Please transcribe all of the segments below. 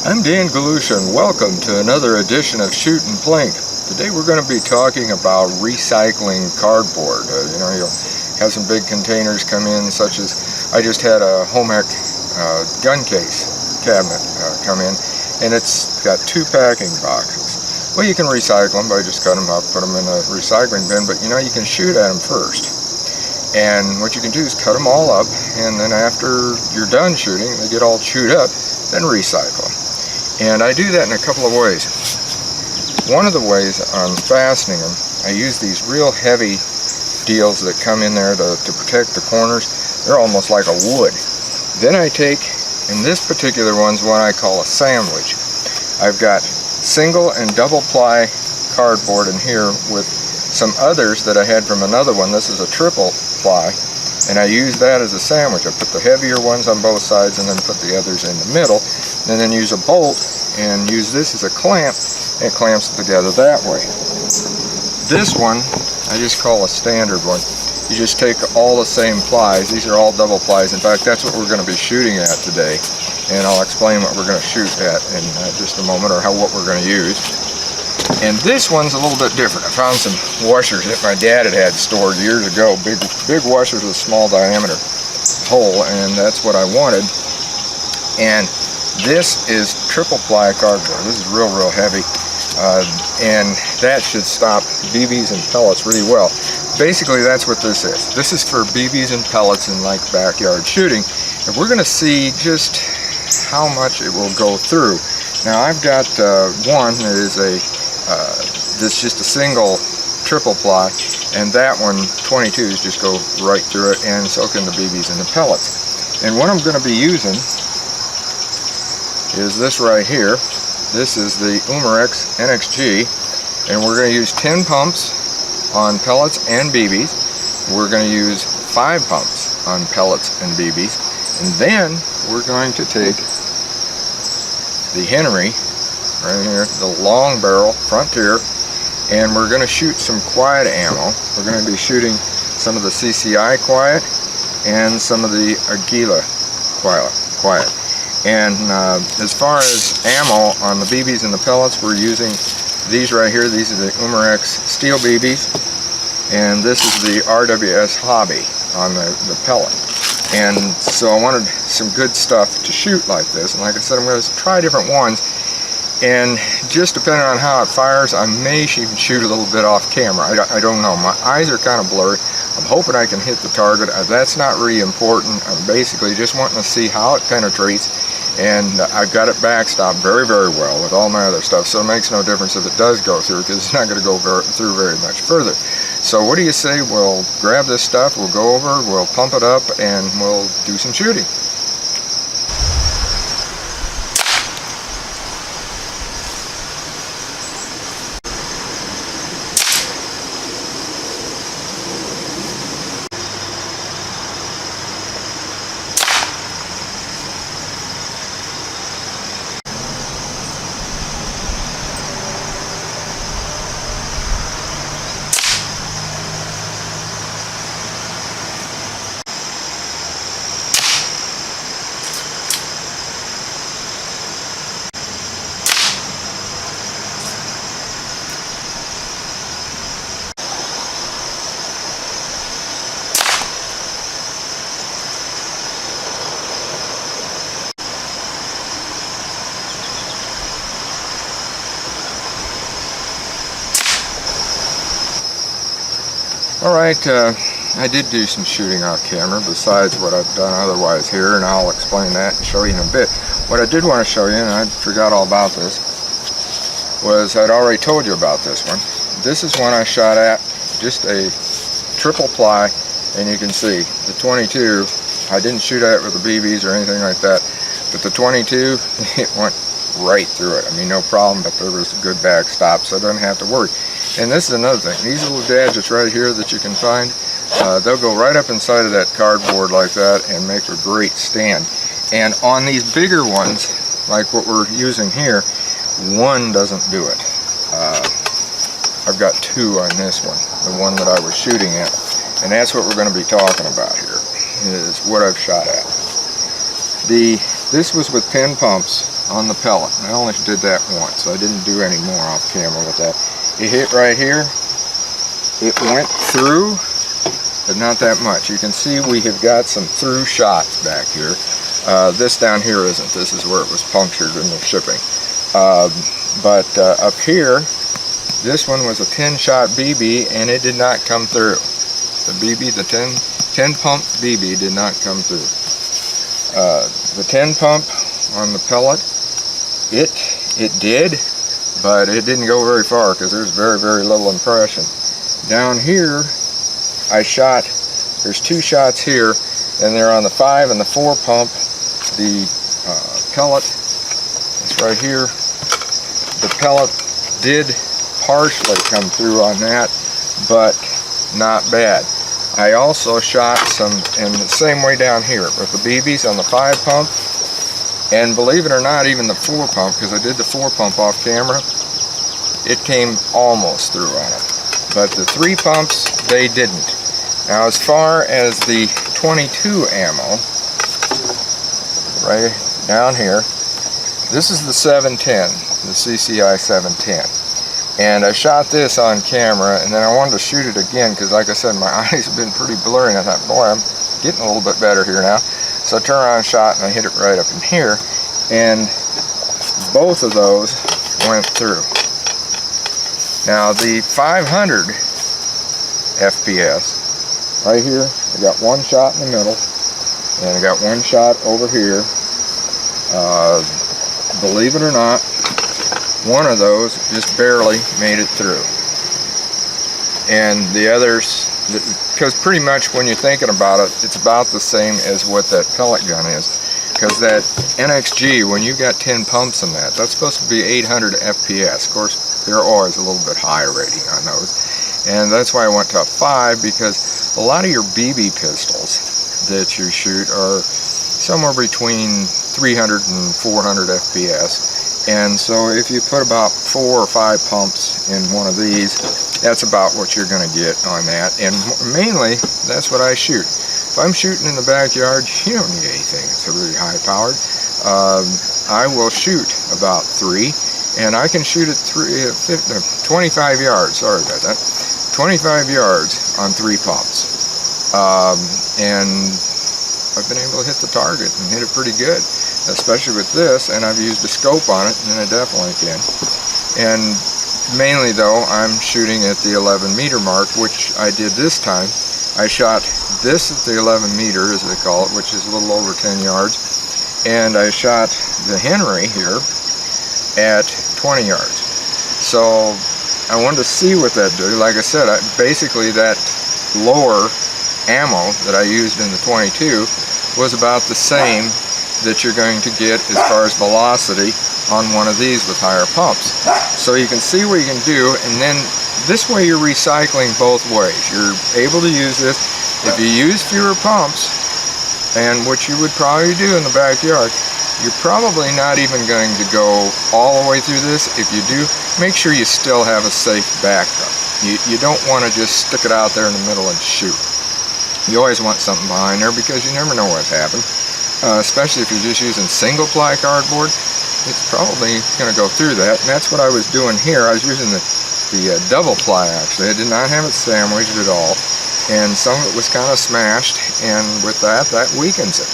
I'm Dan Galusha, and welcome to another edition of Shoot and Plink. Today we're going to be talking about recycling cardboard. You'll have some big containers come in, such as I just had a home ec gun case cabinet come in, and it's got 2 packing boxes. Well, you can recycle them by just cutting them up, put them in a recycling bin, but you can shoot at them first. And what you can do is cut them all up, and then after you're done shooting, they get all chewed up, then recycle them. And I do that in a couple of ways. One of the ways on fastening them, I use these real heavy deals that come in there to protect the corners. They're almost like a wood. Then I take, and this particular one's one I call a sandwich. I've got single and double ply cardboard in here with some others that I had from another one. This is a triple ply, and I use that as a sandwich. I put the heavier ones on both sides and then put the others in the middle, and then use a bolt and use this as a clamp, and it clamps it together that way. This one I just call a standard one. You just take all the same plies. These are all double plies. In fact, that's what we're going to be shooting at today, and I'll explain what we're going to shoot at in just a moment, or what we're going to use. And this one's a little bit different. I found some washers that my dad had stored years ago, big washers with a small diameter hole, and that's what I wanted. And this is triple ply cardboard. This is real heavy, and that should stop BBs and pellets really well. Basically, that's what this is. This is for BBs and pellets in like backyard shooting, and we're going to see just how much it will go through. Now, I've got one that is this just a single triple ply, and that one 22s just go right through it and soak in the BBs and the pellets. And what I'm going to be using is this right here. This is the Umarex NXG, and we're going to use 10 pumps on pellets and BBs. We're going to use 5 pumps on pellets and BBs, and then we're going to take the Henry right here, the long barrel Frontier, and we're going to shoot some quiet ammo. We're going to be shooting some of the CCI quiet and some of the Aguila quiet. And as far as ammo on the BBs and the pellets, we're using these right here. These are the Umarex steel BBs, and this is the RWS Hobby on the pellet. And so I wanted some good stuff to shoot like this, and like I said, I'm going to try different ones, and just depending on how it fires, I may even shoot a little bit off camera. I don't know. My eyes are kind of blurry. I'm hoping I can hit the target. That's not really important. I'm basically just wanting to see how it penetrates, and I've got it backstopped very well with all my other stuff, so it makes no difference if it does go through, because it's not going to go through very much further. So what do you say we'll grab this stuff, we'll go over, we'll pump it up, and we'll do some shooting. Alright, I did do some shooting off camera besides what I've done otherwise here, and I'll explain that and show you in a bit. What I did want to show you, and I forgot all about this, was I'd already told you about this one. This is one I shot at, just a triple ply, and you can see the 22, I didn't shoot at it with the BBs or anything like that, but the 22, it went right through it. I mean, no problem, but there was a good backstop, so I don't have to worry. And this is another thing. These little gadgets right here that you can find, they'll go right up inside of that cardboard like that and make a great stand. And on these bigger ones, like what we're using here, one doesn't do it. I've got 2 on this one, the one that I was shooting at. And that's what we're going to be talking about here, is what I've shot at. This was with 10 pumps on the pellet. I only did that once, so I didn't do any more off camera with that. It hit right here. It went through, but not that much. You can see we have got some through shots back here. This down here isn't. This is where it was punctured in the shipping. But up here, this one was a 10-shot BB, and it did not come through. The BB, the 10 pump BB did not come through. The 10 pump on the pellet, it did, but it didn't go very far because there's very, very little impression. Down here, I shot, there's 2 shots here, and they're on the 5 and the 4 pump. The pellet, it's right here, the pellet did partially come through on that, but not bad. I also shot some in the same way down here with the BBs on the 5 pump, and believe it or not, even the 4 pump, because I did the 4 pump off camera, it came almost through on it. But the 3 pumps, they didn't. Now as far as the 22 ammo, right down here, this is the 710, the CCI 710. And I shot this on camera, and then I wanted to shoot it again because, like I said, my eyes have been pretty blurry, and I thought, boy, I'm getting a little bit better here now. So I turned around and shot, and I hit it right up in here, and both of those went through. Now the 500 FPS, right here, I got 1 shot in the middle, and I got 1 shot over here. Believe it or not, one of those just barely made it through. And the others, because pretty much when you're thinking about it, it's about the same as what that pellet gun is. Because that NXG, when you got 10 pumps in that, that's supposed to be 800 FPS. Of course, they're always a little bit higher rating on those. And that's why I went to a 5, because a lot of your BB pistols that you shoot are somewhere between 300 and 400 FPS. And so if you put about 4 or 5 pumps in one of these, that's about what you're going to get on that. And mainly, that's what I shoot. If I'm shooting in the backyard, you don't need anything that's really high powered. I will shoot about 3, and I can shoot at 25 yards, sorry about that, 25 yards on 3 pumps. And I've been able to hit the target and hit it pretty good, especially with this, and I've used a scope on it, and I definitely can. And mainly though, I'm shooting at the 11 meter mark, which I did this time. I shot this at the 11 meter, as they call it, which is a little over 10 yards, and I shot the Henry here at 20 yards. So I wanted to see what that did. Like I said, basically that lower ammo that I used in the 22 was about the same that you're going to get as far as velocity on one of these with higher pumps. So you can see what you can do, and then this way you're recycling both ways. You're able to use this. If you use fewer pumps, and what you would probably do in the backyard, you're probably not even going to go all the way through this. If you do, make sure you still have a safe backup. You don't want to just stick it out there in the middle and shoot. You always want something behind there because you never know what's happened. Especially if you're just using single ply cardboard, it's probably going to go through that. And that's what I was doing here. I was using the double ply actually. I did not have it sandwiched at all. And some of it was kind of smashed, and with that weakens it.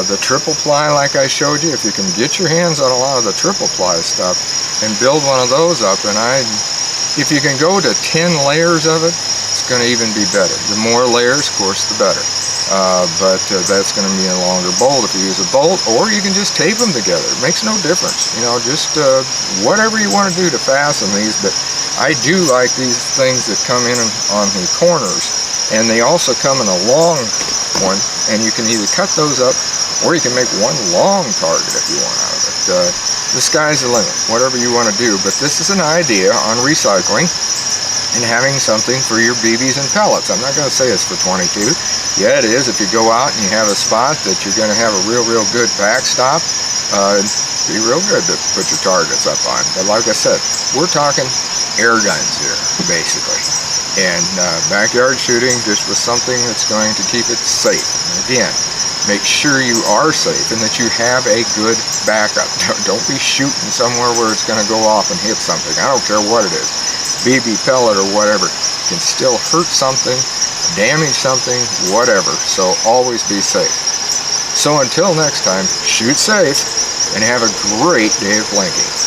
The triple ply, like I showed you, if you can get your hands on a lot of the triple ply stuff and build one of those up, and if you can go to 10 layers of it, it's going to even be better. The more layers, of course, the better. But that's going to be a longer bolt if you use a bolt, or you can just tape them together. It makes no difference. You know, just whatever you want to do to fasten these. But I do like these things that come in on the corners, and they also come in a long one, and you can either cut those up, or you can make one long target if you want out of it. The sky's the limit, whatever you want to do. But this is an idea on recycling and having something for your BBs and pellets. I'm not going to say it's for 22. Yeah, it is if you go out and you have a spot that you're going to have a real good backstop. Be real good to put your targets up on. But like I said, we're talking air guns here, basically. And backyard shooting just was something that's going to keep it safe. And again, make sure you are safe and that you have a good backup. Don't be shooting somewhere where it's going to go off and hit something. I don't care what it is. BB pellet or whatever can still hurt something, damage something, whatever. So always be safe. So until next time, shoot safe and have a great day of blinking.